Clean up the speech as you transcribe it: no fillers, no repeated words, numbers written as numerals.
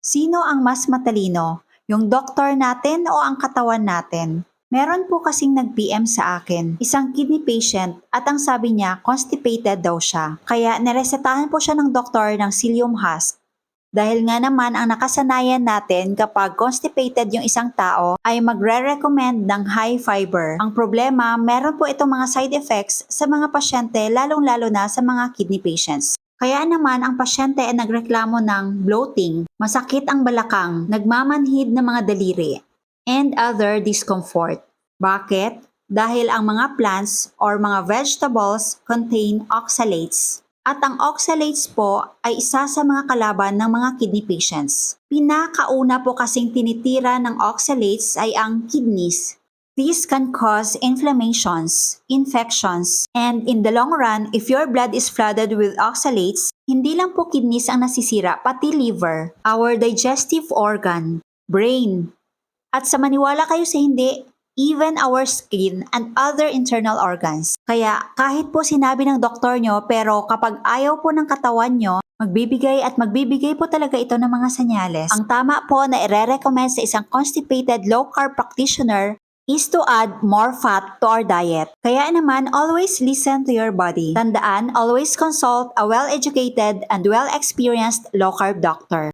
Sino ang mas matalino? Yung doktor natin o ang katawan natin? Meron po kasing nag-PM sa akin, isang kidney patient at ang sabi niya constipated daw siya. Kaya niresetahan po siya ng doktor ng psyllium husk. Dahil nga naman ang nakasanayan natin kapag constipated yung isang tao ay magre-recommend ng high fiber. Ang problema, meron po itong mga side effects sa mga pasyente lalong-lalo na sa mga kidney patients. Kaya naman ang pasyente ay nagreklamo ng bloating, masakit ang balakang, nagmamanhid ng mga daliri, and other discomfort. Bakit? Dahil ang mga plants or mga vegetables contain oxalates. At ang oxalates po ay isa sa mga kalaban ng mga kidney patients. Pinakauna po kasing tinitira ng oxalates ay ang kidneys. These can cause inflammations, infections, and in the long run, if your blood is flooded with oxalates, hindi lang po kidneys ang nasisira, pati liver, our digestive organ, brain, at sa maniwala kayo sa hindi, even our skin and other internal organs. Kaya kahit po sinabi ng doktor nyo pero kapag ayaw po ng katawan nyo, magbibigay po talaga ito ng mga senyales. Ang tama po na ire-recommend sa isang constipated low-carb practitioner is to add more fat to our diet. Kaya naman, always listen to your body. Tandaan, always consult a well-educated and well-experienced low-carb doctor.